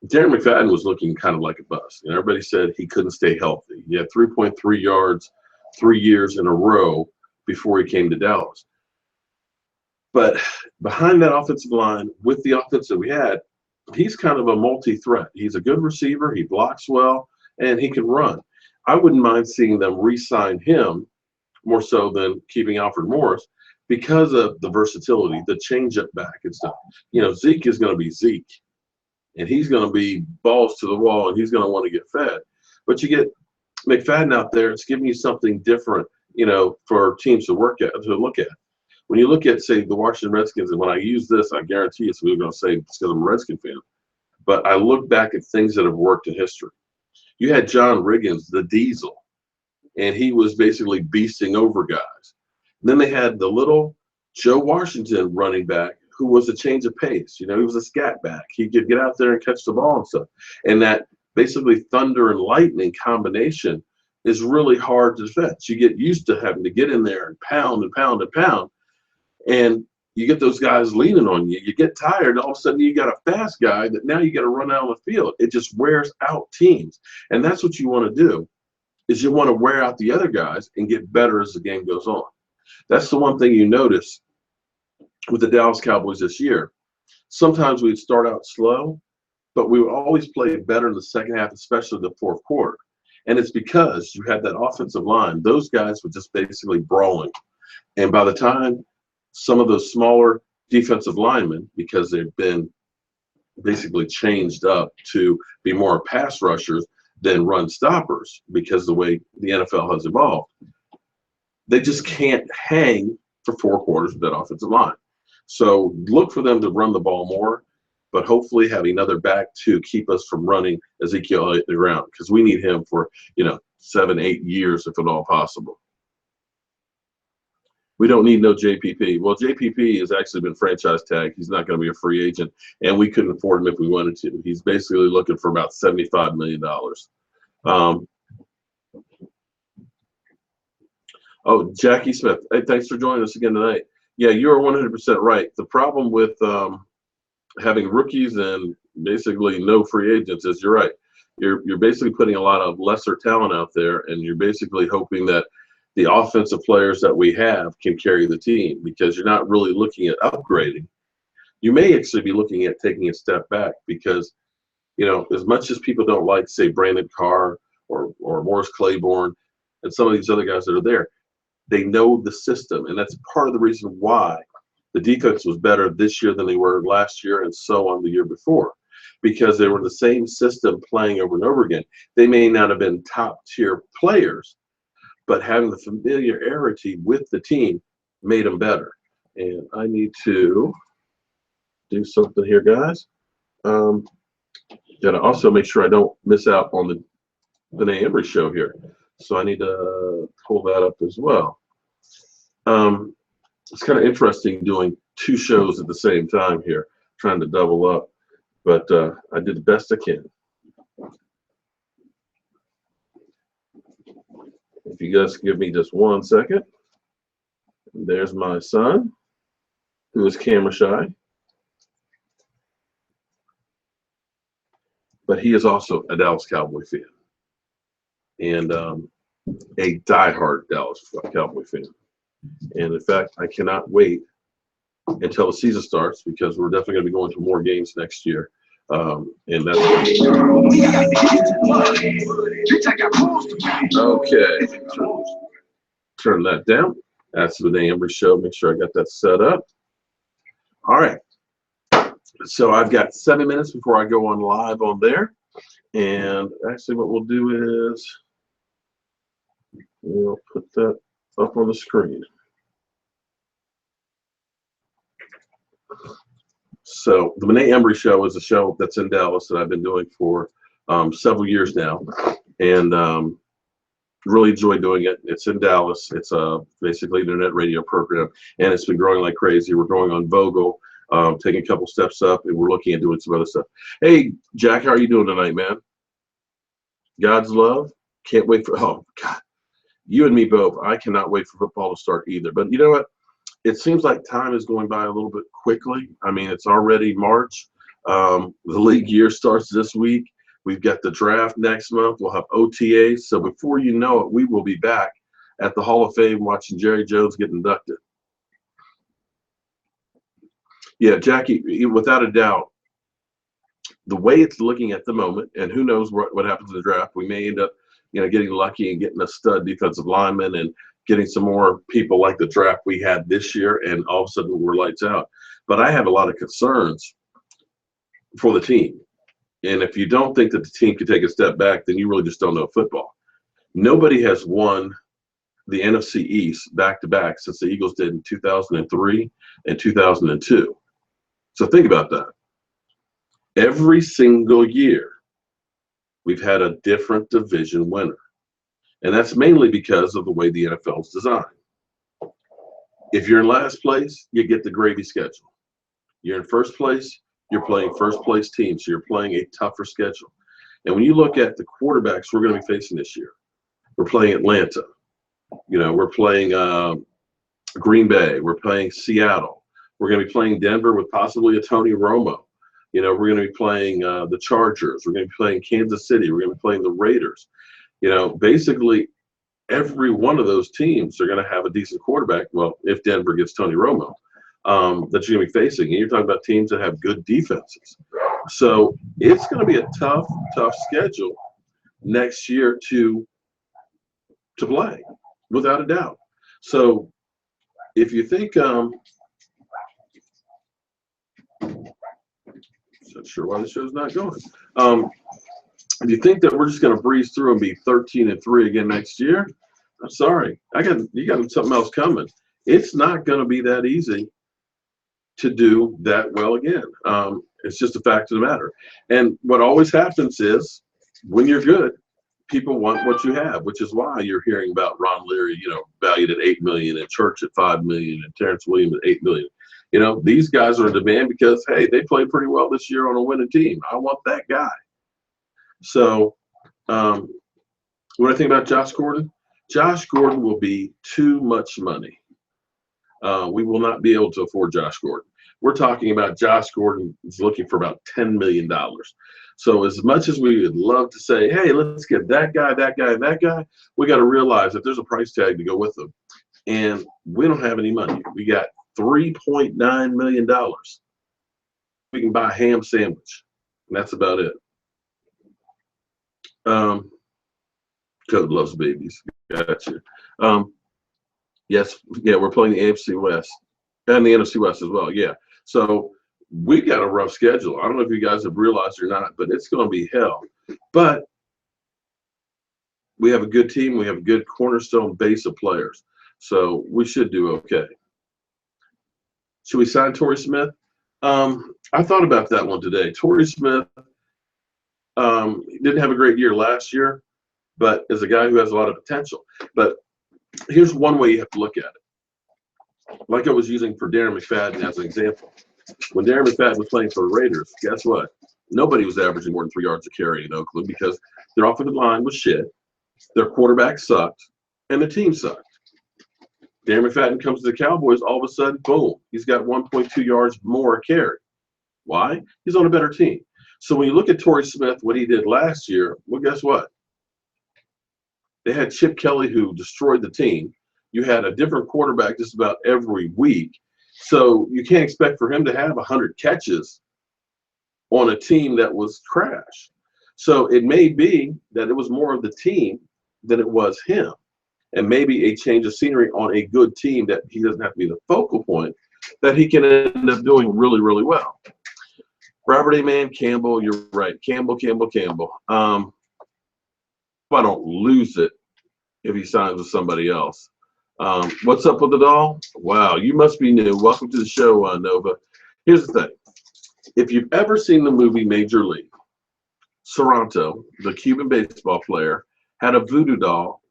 B: McFadden was looking kind of like a bust. Everybody said he couldn't stay healthy. He had 3.3 yards 3 years in a row before he came to Dallas. But behind that offensive line, with the offense that we had, he's kind of a multi-threat. He's a good receiver. He blocks well, and he can run. I wouldn't mind seeing them re-sign him more so than keeping Alfred Morris because of the versatility, the change-up back and stuff. Zeke is going to be Zeke, and he's going to be balls to the wall, and he's going to want to get fed. But you get McFadden out there, it's giving you something different, for teams to look at. When you look at, say, the Washington Redskins, and when I use this, I guarantee you, we're going to say it's because I'm a Redskin fan. But I look back at things that have worked in history. You had John Riggins, the Diesel, and he was basically beasting over guys. And then they had the little Joe Washington running back who was a change of pace. He was a scat back. He could get out there and catch the ball and stuff. And that basically thunder and lightning combination is really hard to defend. You get used to having to get in there and pound and pound and pound. And you get those guys leaning on you. You get tired. And all of a sudden, you got a fast guy that now you got to run out on the field. It just wears out teams. And that's what you want to do, is you want to wear out the other guys and get better as the game goes on. That's the one thing you notice with the Dallas Cowboys this year. Sometimes we'd start out slow, but we would always play better in the second half, especially the fourth quarter. And it's because you had that offensive line. Those guys were just basically brawling. And by the time some of those smaller defensive linemen, because they've been basically changed up to be more pass rushers than run stoppers because the way the NFL has evolved, they just can't hang for 4 quarters with that offensive line. So look for them to run the ball more, but hopefully have another back to keep us from running Ezekiel Elliott to the ground, because we need him for 7-8 years if at all possible. We don't need no JPP. Well, JPP has actually been franchise tagged. He's not going to be a free agent, and we couldn't afford him if we wanted to. He's basically looking for about $75 million. Oh, Jackie Smith. Hey, thanks for joining us again tonight. Yeah, you are 100% right. The problem with having rookies and basically no free agents is, you're right. You're basically putting a lot of lesser talent out there, and you're basically hoping that the offensive players that we have can carry the team, because you're not really looking at upgrading. You may actually be looking at taking a step back, because, as much as people don't like, say, Brandon Carr or Morris Claiborne and some of these other guys that are there, they know the system, and that's part of the reason why the defense was better this year than they were last year and so on the year before, because they were in the same system playing over and over again. They may not have been top-tier players, but having the familiarity with the team made them better. And I need to do something here, guys. Gotta also make sure I don't miss out on the Benet Embry show here. So I need to pull that up as well. It's kind of interesting doing 2 shows at the same time here, trying to double up, but I did the best I can. If you guys give me just 1 second. There's my son, who is camera shy, but he is also a Dallas Cowboy fan, and a diehard Dallas Cowboy fan. And in fact, I cannot wait until the season starts, because we're definitely going to be going to more games next year. And that's okay. Turn that down. That's the Benet Embry show. Make sure I got that set up. All right. So I've got 7 minutes before I go on live on there. And actually what we'll do is we'll put that up on the screen. So the Benet Embry show is a show that's in Dallas that I've been doing for several years now, and really enjoy doing it. It's in Dallas. It's basically an internet radio program, and it's been growing like crazy. We're going on Vogel, taking a couple steps up, and we're looking at doing some other stuff. Hey, Jack, how are you doing tonight, man? God's love. Can't wait for, oh, God. You and me both. I cannot wait for football to start either. But you know what? It seems like time is going by a little bit quickly. I mean, it's already March. The league year starts this week. We've got the draft next month. We'll have OTAs. So before you know it, we will be back at the Hall of Fame watching Jerry Jones get inducted. Yeah, Jackie, without a doubt, the way it's looking at the moment, and who knows what happens in the draft, we may end up getting lucky and getting a stud defensive lineman and getting some more people like the draft we had this year, and all of a sudden we're lights out. But I have a lot of concerns for the team. And if you don't think that the team can take a step back, then you really just don't know football. Nobody has won the NFC East back-to-back since the Eagles did in 2003 and 2002. So think about that. Every single year, we've had a different division winner. And that's mainly because of the way the NFL is designed. If you're in last place, you get the gravy schedule. You're in first place, you're playing first place teams, so you're playing a tougher schedule. And when you look at the quarterbacks we're going to be facing this year, we're playing Atlanta. We're playing Green Bay. We're playing Seattle. We're going to be playing Denver with possibly a Tony Romo. You know, we're going to be playing the Chargers. We're going to be playing Kansas City. We're going to be playing the Raiders. You know, basically every one of those teams are going to have a decent quarterback. Well, if Denver gets Tony Romo, that you're going to be facing. And you're talking about teams that have good defenses. So it's going to be a tough schedule next year to play, without a doubt. So if you think, not sure why the show's not going. If you think that we're just going to breeze through and be 13-3 again next year, I'm sorry. You got something else coming. It's not going to be that easy to do that well again. It's just a fact of the matter. And what always happens is when you're good, people want what you have, which is why you're hearing about Ron Leary, you know, valued at $8 million, and Church at $5 million, and Terrence Williams at $8 million. You know, these guys are in demand because, hey, they played pretty well this year on a winning team. I want that guy. So, what I think about Josh Gordon? Josh Gordon will be too much money. We will not be able to afford Josh Gordon. We're talking about Josh Gordon is looking for about $10 million. So as much as we would love to say, hey, let's get that guy, that guy, and that guy, we got to realize that there's a price tag to go with them. And we don't have any money. We got $3.9 million. We can buy a ham sandwich, and that's about it. Code loves babies. Gotcha. Yes, yeah, we're playing the AFC West and the NFC West as well. Yeah. So we got a rough schedule. I don't know if you guys have realized or not, but it's going to be hell. But we have a good team. We have a good cornerstone base of players. So we should do okay. Should we sign Torrey Smith? I thought about that one today. Torrey Smith didn't have a great year last year, but is a guy who has a lot of potential. But here's one way you have to look at it. Like I was using for Darren McFadden as an example. When Darren McFadden was playing for the Raiders, guess what? Nobody was averaging more than 3 yards a carry in Oakland because their offensive line was shit, their quarterback sucked, and the team sucked. Darren McFadden comes to the Cowboys, all of a sudden, boom, he's got 1.2 yards more a carry. Why? He's on a better team. So when you look at Torrey Smith, what he did last year, well, guess what? They had Chip Kelly who destroyed the team. You had a different quarterback just about every week. So you can't expect for him to have 100 catches on a team that was trash. So it may be that it was more of the team than it was him. And maybe a change of scenery on a good team that he doesn't have to be the focal point, that he can end up doing really, really well. Robert A. Man, Campbell, you're right. Campbell. I don't lose it if he signs with somebody else. What's up with the doll? Wow, you must be new. Welcome to the show, Nova. Here's the thing. If you've ever seen the movie Major League, Toronto, the Cuban baseball player, had a voodoo doll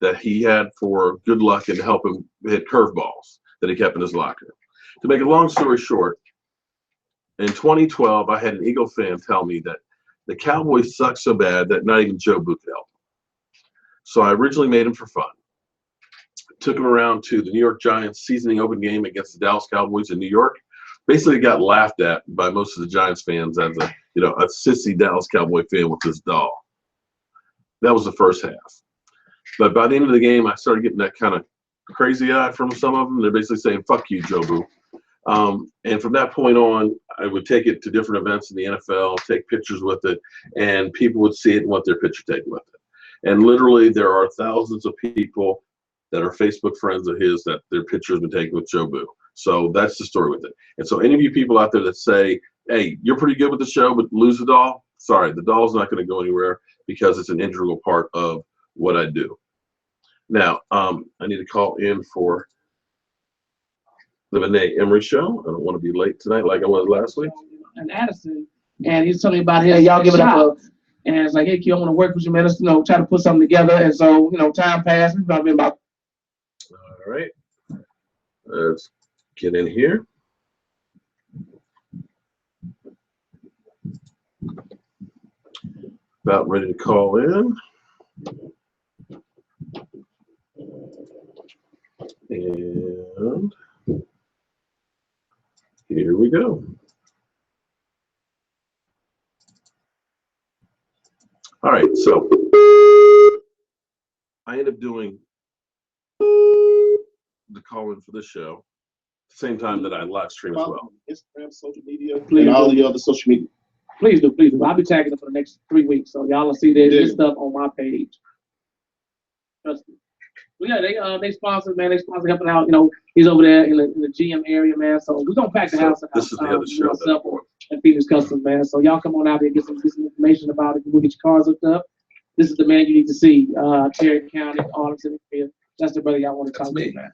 B: that he had for good luck and to help him hit curveballs that he kept in his locker. To make a long story short, in 2012, I had an Eagle fan tell me that the Cowboys suck so bad that not even Jobu could help them. So I originally made him for fun. Took him around to the New York Giants seasoning open game against the Dallas Cowboys in New York. Basically got laughed at by most of the Giants fans as a sissy Dallas Cowboy fan with this doll. That was the first half. But by the end of the game, I started getting that kind of crazy eye from some of them. They're basically saying, fuck you, Jobu. And from that point on, I would take it to different events in the NFL, take pictures with it, and people would see it and want their picture taken with it. And literally, there are thousands of people that are Facebook friends of his that their picture has been taken with Jobu. So that's the story with it. And so any of you people out there that say, hey, you're pretty good with the show, but lose the doll, sorry, the doll's not going to go anywhere because it's an integral part of what I do. Now, I need to call in for the Vinay Emery show. I don't want to be late tonight like I was last week.
C: And Addison, and he's telling me about his y'all give it up. And it's like, hey, kid, I want to work with you, man. Let's, try to put something together. And so, time passed. We've been about.
B: All right. Let's get in here. About ready to call in. And Here we go. All right, so I ended up doing the call-in for this show at the same time that I live stream as well.
D: Instagram, social media,
C: Please
D: and all
C: do.
D: the other social media.
C: Please do, please do. I'll be tagging it for the next 3 weeks, so y'all will see this stuff on my page. Trust me. But yeah, they sponsor, man. They sponsor helping out. You know, he's over there in the GM area, man. So we're gonna pack the house.
B: This is the other show.
C: Myself and Phoenix Customs, man. So y'all come on out there and get some information about it. We'll get your cars hooked up. This is the man you need to see. Terry County, Arlington, that's the brother y'all want to talk to, man.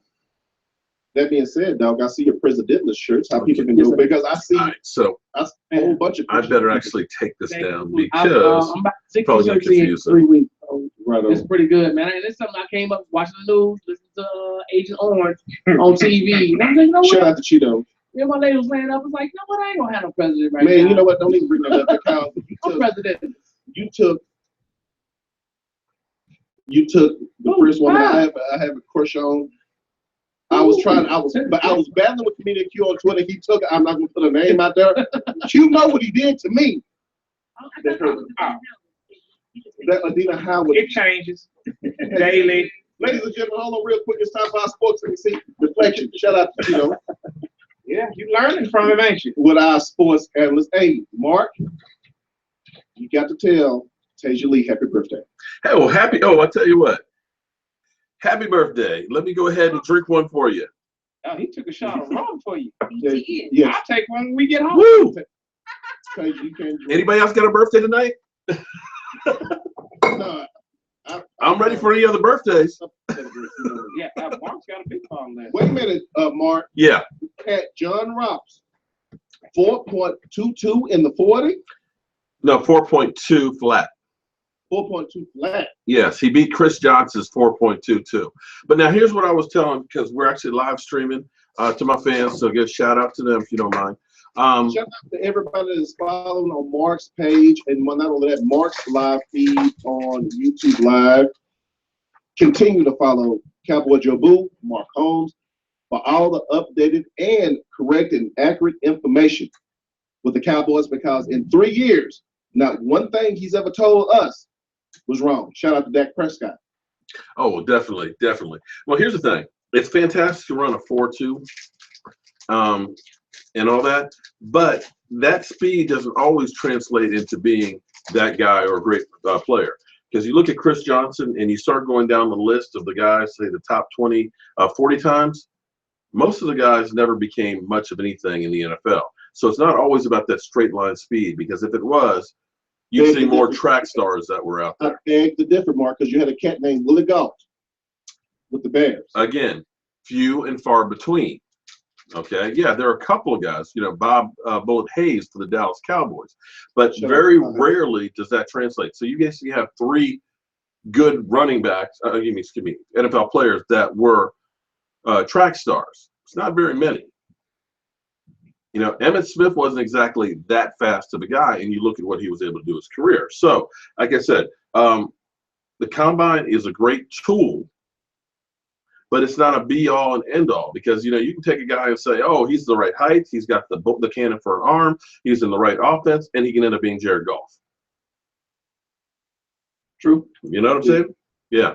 D: That being said, dog, I see your presidentless shirts. How people can do it because I see
B: so
D: a whole bunch of.
B: I better actually take this down because
C: I'm about 60
B: probably
C: shirts in 3 weeks. So
D: right
C: it's pretty good, man. And it's something I came up watching the news, listening to Agent Orange on TV. And I'm like, you know what?
D: Shout out to Cheeto.
C: Yeah, my lady was laying up. I was like, you know what? I ain't gonna have no president right now.
D: Man, you know what? Don't even bring that up because
C: I'm president.
D: You took the first woman I have a crush on. I was battling with Comedian Q on Twitter. He took it. I'm not gonna put a name out there. You know what he did to me. That Adina Howard.
E: It changes daily.
D: Ladies and gentlemen, hold on real quick. It's time for our sports. Let me see. Reflection. Shout out to Cheeto.
E: Yeah, you learning from him, ain't you?
D: With our sports analyst. Hey, Mark, you got to tell Tasia Lee happy birthday.
B: Hey, well, I'll tell you what. Happy birthday. Let me go ahead and drink one for you.
E: Oh, he took a shot of rum for you.
D: Yes.
E: I'll take one when we get home.
B: Woo!
D: Tasia, you can't drink.
B: Anybody else got a birthday tonight?
D: No,
B: I'm ready for any other birthdays.
E: Yeah, Mark's got a big problem there.
D: Wait a minute, Mark.
B: Yeah.
D: At John Ross, 4.22 in the 40.
B: No, 4.2 flat.
D: 4.2 flat.
B: Yes, he beat Chris Johnson's 4.22. But now here's what I was telling, because we're actually live streaming to my fans, so give a shout out to them if you don't mind.
D: Shout out to everybody that's following on Mark's page, and not only that, Mark's live feed on YouTube Live. Continue to follow CowboyJobu, Mark Holmes, for all the updated and correct and accurate information with the Cowboys, because in 3 years, not one thing he's ever told us was wrong. Shout out to Dak Prescott.
B: Oh, definitely, definitely. Well, here's the thing. It's fantastic to run a 4.2 and all that, but that speed doesn't always translate into being that guy or a great player. Because you look at Chris Johnson and you start going down the list of the guys, say the top 20, 40 times, most of the guys never became much of anything in the NFL. So it's not always about that straight line speed, because if it was, you'd see more track stars that were out there.
D: I beg to differ, Mark, because you had a cat named Willie Galt with the Bears.
B: Again, few and far between. Okay, yeah, there are a couple of guys, Bob Bullet Hayes for the Dallas Cowboys, but very rarely does that translate. So you basically have 3 good running backs, excuse me, NFL players that were track stars. It's not very many. Emmitt Smith wasn't exactly that fast of a guy, and you look at what he was able to do in his career. So, like I said, the combine is a great tool, but it's not a be-all and end-all, because, you can take a guy and say, oh, he's the right height, he's got the cannon for an arm, he's in the right offense, and he can end up being Jared Goff.
D: True.
B: You know what I'm saying? Yeah.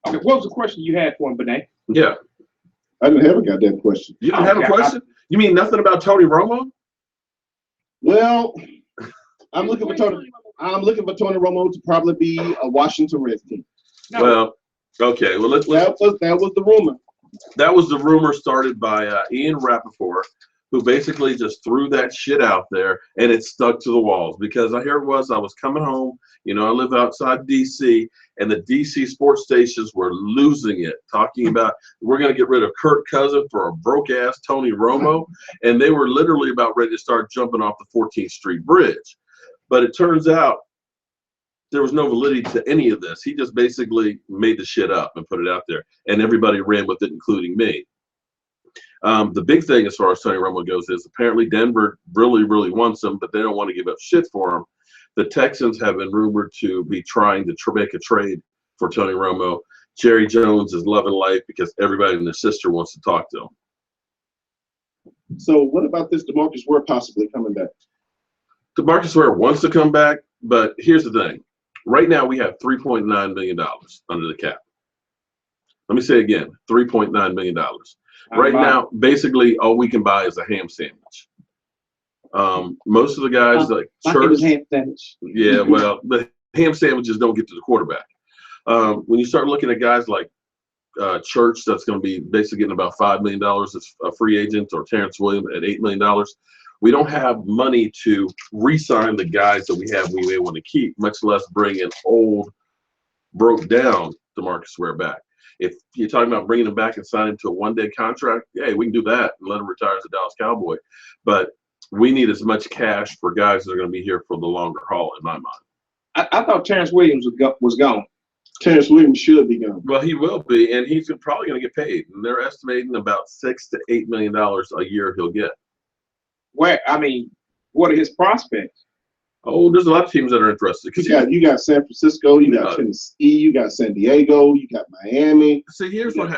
E: Okay, what was the question you had for him, Benet?
B: Yeah.
D: I didn't have a goddamn question.
B: You didn't have a question? You mean nothing about Tony Romo?
D: Well, I'm looking for Tony Romo to probably be a Washington Redskin.
E: No.
B: Well, okay. Well, let's.
D: That was the rumor.
B: That was the rumor started by Ian Rappaport, who basically just threw that shit out there, and it stuck to the walls. Because I was coming home. I live outside D.C., and the D.C. sports stations were losing it, talking about we're going to get rid of Kirk Cousins for a broke-ass Tony Romo, and they were literally about ready to start jumping off the 14th Street Bridge. But it turns out there was no validity to any of this. He just basically made the shit up and put it out there, and everybody ran with it, including me. The big thing as far as Tony Romo goes is apparently Denver really, really wants him, but they don't want to give up shit for him. The Texans have been rumored to be trying to make a trade for Tony Romo. Jerry Jones is loving life because everybody and their sister wants to talk to him.
D: So what about this DeMarcus Ware possibly coming back?
B: DeMarcus Ware wants to come back, but here's the thing. Right now, we have $3.9 million under the cap. Let me say again, $3.9 million. Right now, basically, all we can buy is a ham sandwich. Most of the guys, like Church,
C: ham sandwich.
B: yeah, well, the ham sandwiches don't get to the quarterback. When you start looking at guys like Church, that's going to be basically getting about $5 million as a free agent, or Terrence Williams at $8 million. We don't have money to re-sign the guys that we have we may want to keep, much less bring an old, broke down DeMarcus Ware back. If you're talking about bringing him back and signing him to a one-day contract, yeah, we can do that and let him retire as a Dallas Cowboy. But we need as much cash for guys that are going to be here for the longer haul, in my mind.
E: I thought Terrence Williams was gone.
D: Terrence Williams should be gone.
B: Well, he will be, and he's probably going to get paid. And they're estimating about $6 to $8 million a year he'll get.
E: What are his prospects?
B: Oh, there's a lot of teams that are interested.
D: You got San Francisco, you got Tennessee, you got San Diego, you got Miami.
B: See, here's what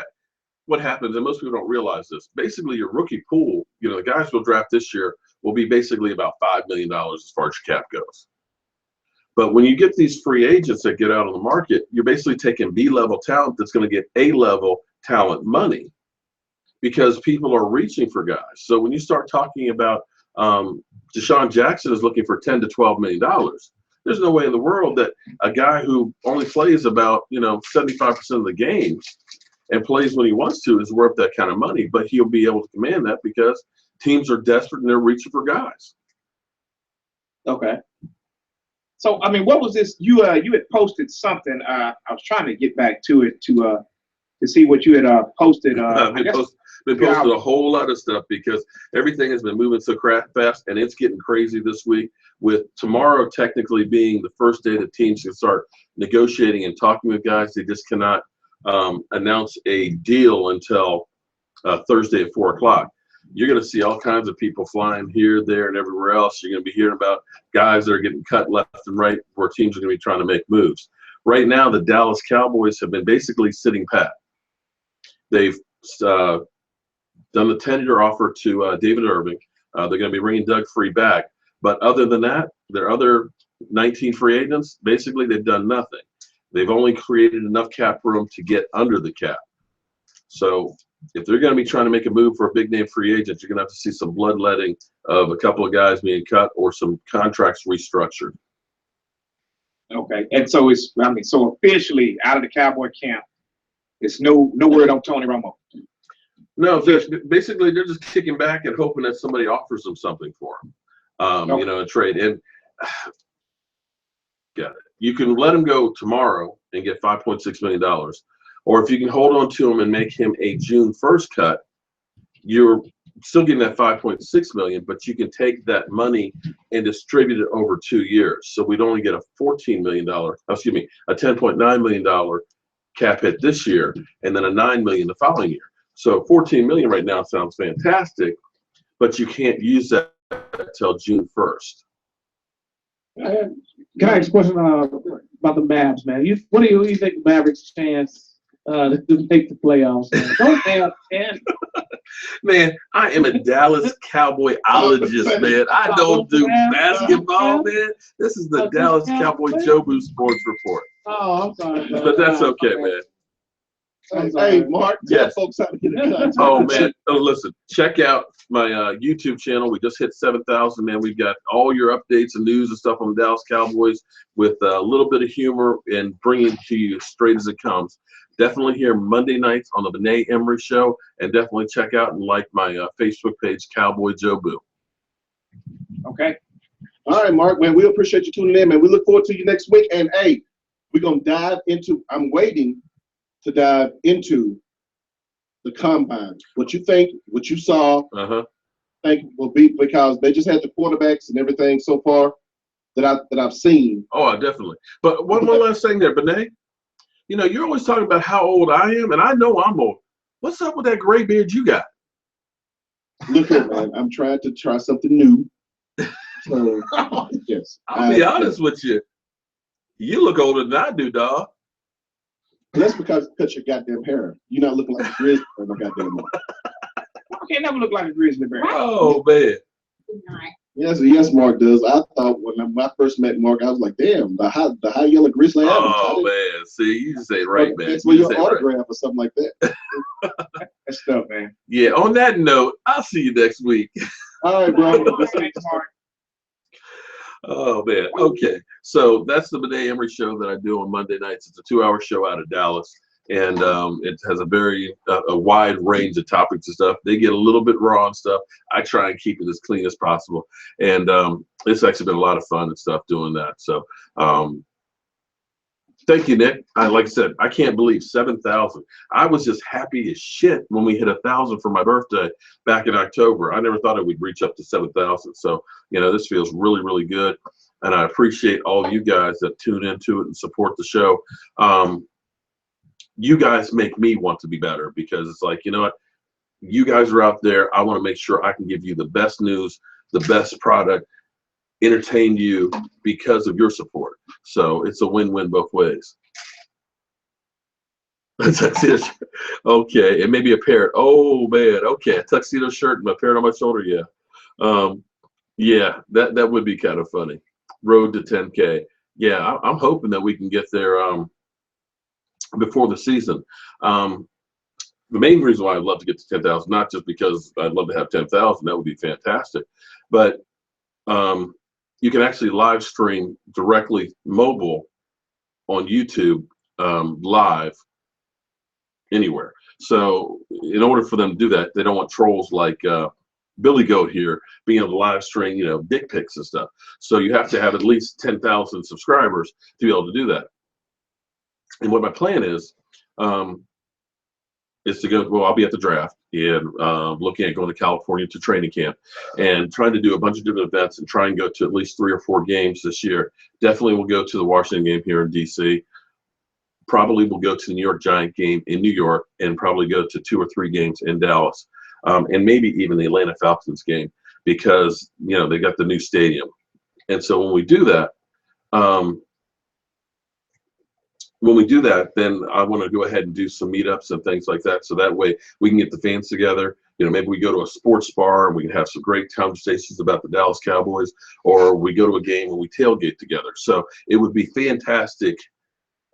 B: happens, and most people don't realize this. Basically, your rookie pool, the guys we'll draft this year will be basically about $5 million as far as your cap goes. But when you get these free agents that get out on the market, you're basically taking B-level talent that's going to get A-level talent money, because people are reaching for guys. So when you start talking about Deshaun Jackson is looking for $10 to $12 million, there's no way in the world that a guy who only plays about 75% of the games and plays when he wants to is worth that kind of money. But he'll be able to command that because teams are desperate and they're reaching for guys.
E: Okay. So what was this? You had posted something. I was trying to get back to it to see what you had posted.
B: Been posted a whole lot of stuff because everything has been moving so fast, and it's getting crazy this week, with tomorrow technically being the first day that teams can start negotiating and talking with guys. They just cannot announce a deal until Thursday at 4 o'clock. You're going to see all kinds of people flying here, there, and everywhere else. You're going to be hearing about guys that are getting cut left and right, where teams are going to be trying to make moves. Right now, the Dallas Cowboys have been basically sitting pat. They've done the 10-year offer to David Irving. They're going to be bringing Doug Free back. But other than that, their other 19 free agents, basically they've done nothing. They've only created enough cap room to get under the cap. So if they're going to be trying to make a move for a big-name free agent, you're going to have to see some bloodletting of a couple of guys being cut or some contracts restructured.
E: Okay. And so so officially out of the Cowboy camp, it's no word on Tony Romo.
B: No, basically they're just kicking back and hoping that somebody offers them something for them, a trade. And you can let him go tomorrow and get $5.6 million. Or if you can hold on to him and make him a June 1st cut, you're still getting that $5.6 million, but you can take that money and distribute it over 2 years. So we'd only get a $10.9 million cap hit this year, and then a $9 million the following year. So $14 million right now sounds fantastic, but you can't use that until June 1st.
C: Can I ask a question about the Mavs, man? What do you think the Mavericks' chance to make the playoffs? Man? Don't have 10.
B: Man, I am a Dallas Cowboyologist, man. I don't do basketball, man. This is the Dallas Jobu Sports Report.
C: Oh, I'm sorry.
B: But that's okay, man.
D: Hey, Mark, tell folks how to get in touch.
B: Oh, man. Oh, listen, check out my YouTube channel. We just hit 7,000, man. We've got all your updates and news and stuff on the Dallas Cowboys with a little bit of humor and bringing it to you straight as it comes. Definitely here Monday nights on the Benet Emery Show, and definitely check out and like my Facebook page, CowboyJobu.
E: Okay.
D: All right, Mark, man, we appreciate you tuning in, man. We look forward to you next week. And, hey, we're going to dive into – I'm waiting to dive into the combine. What you think, what you saw, think will be, because they just had the quarterbacks and everything so far that I've seen.
B: Oh, definitely. But one last thing there, Benet. You're always talking about how old I am, and I know I'm old. What's up with that gray beard you got?
D: Look here, man. I'm trying to try something new. So, yes.
B: I'll be honest with you. You look older than I do, dog.
D: That's because you cut your goddamn hair. You're not looking like a grizzly or no goddamn more.
E: can't never look like a grizzly bear.
B: Oh man.
D: Yes, Mark does. I thought when I first met Mark, I was like, damn, the high yellow grizzly Adams.
B: Oh man. See, you say it right, man.
D: That's for your autograph or something like that.
E: That's stuff, man.
B: Yeah. On that note, I'll see you next week.
D: All right, bro.
E: Thanks, Mark.
B: Oh man. Okay. So that's the Bidet Emery show that I do on Monday nights. It's a 2-hour show out of Dallas, and it has a very a wide range of topics and stuff. They get a little bit raw and stuff. I try and keep it as clean as possible, and it's actually been a lot of fun and stuff doing that. So thank you, Nick. Like I said, I can't believe 7,000. I was just happy as shit when we hit 1,000 for my birthday back in October. I never thought it would reach up to 7,000. So, this feels really, really good. And I appreciate all of you guys that tune into it and support the show. You guys make me want to be better, because it's like, you know what? You guys are out there. I want to make sure I can give you the best news, the best product, entertain you because of your support. So it's a win-win both ways. Tuxedo shirt. Okay, and maybe a parrot. Oh man, okay, a tuxedo shirt and a parrot on my shoulder. Yeah, yeah, that would be kind of funny. Road to 10K. Yeah, I'm hoping that we can get there before the season. The main reason why I'd love to get to 10,000, not just because I'd love to have 10,000, that would be fantastic, but you can actually live stream directly mobile on YouTube live anywhere. So in order for them to do that, they don't want trolls like Billy Goat here being able to live stream, dick pics and stuff. So you have to have at least 10,000 subscribers to be able to do that. And what my plan is to go, well, I'll be at the draft and looking at going to California to training camp and trying to do a bunch of different events and try and go to at least 3 or 4 games this year. Definitely will go to the Washington game here in DC. Probably will go to the New York Giant game in New York, and probably go to 2 or 3 games in Dallas, and maybe even the Atlanta Falcons game, because, they got the new stadium. And so when we do that, then I want to go ahead and do some meetups and things like that. So that way we can get the fans together. Maybe we go to a sports bar and we can have some great conversations about the Dallas Cowboys, or we go to a game and we tailgate together. So it would be fantastic.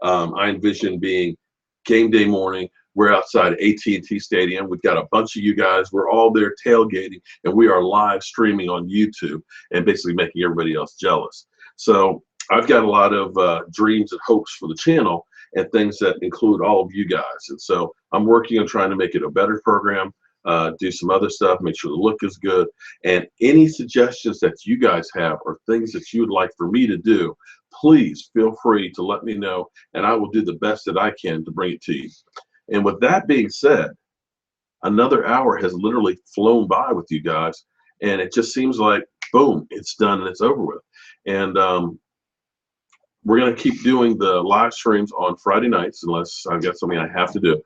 B: I envision being game day morning. We're outside AT&T Stadium. We've got a bunch of you guys. We're all there tailgating, and we are live streaming on YouTube and basically making everybody else jealous. So I've got a lot of dreams and hopes for the channel, and things that include all of you guys. And so I'm working on trying to make it a better program, do some other stuff, make sure the look is good. And any suggestions that you guys have or things that you would like for me to do, please feel free to let me know, and I will do the best that I can to bring it to you. And with that being said, another hour has literally flown by with you guys, and it just seems like, boom, it's done and it's over with. And we're going to keep doing the live streams on Friday nights, unless I've got something I have to do.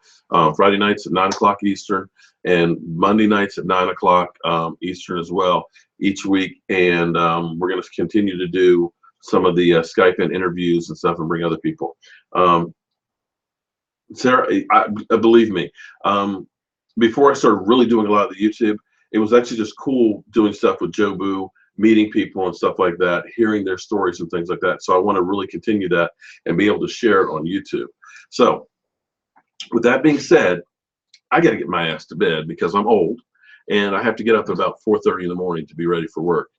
B: Friday nights at 9 o'clock Eastern, and Monday nights at 9 o'clock Eastern as well each week. And we're going to continue to do some of the Skype and interviews and stuff, and bring other people. Sarah, believe me, before I started really doing a lot of the YouTube, it was actually just cool doing stuff with Jobu, meeting people and stuff like that, hearing their stories and things like that. So I want to really continue that and be able to share it on YouTube. So with that being said, I got to get my ass to bed because I'm old, and I have to get up at about 4:30 in the morning to be ready for work.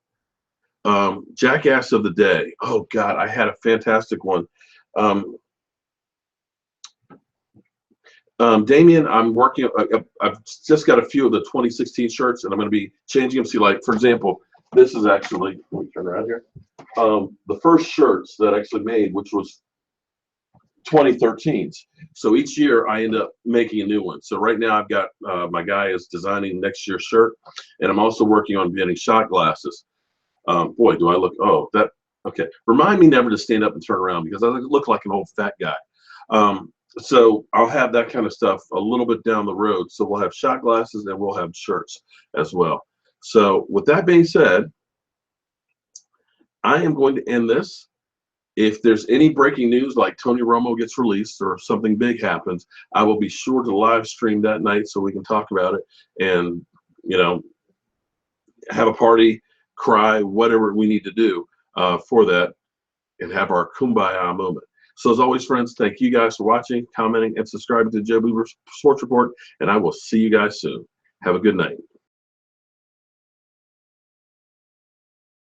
B: Jackass of the day. Oh God, I had a fantastic one. Damien, I'm working. I've just got a few of the 2016 shirts, and I'm going to be changing them. See, like for example, this is actually, let me turn around here. The first shirts that I actually made, which was 2013s. So each year I end up making a new one. So right now I've got my guy is designing next year's shirt, and I'm also working on getting shot glasses. Boy, do I look, oh, that, okay. Remind me never to stand up and turn around, because I look like an old fat guy. So I'll have that kind of stuff a little bit down the road. So we'll have shot glasses and we'll have shirts as well. So with that being said, I am going to end this. If there's any breaking news, like Tony Romo gets released or something big happens, I will be sure to live stream that night so we can talk about it and you know, have a party, cry, whatever we need to do for that, and have our kumbaya moment. So as always, friends, thank you guys for watching, commenting, and subscribing to Jobu Sports Report, and I will see you guys soon. Have a good night.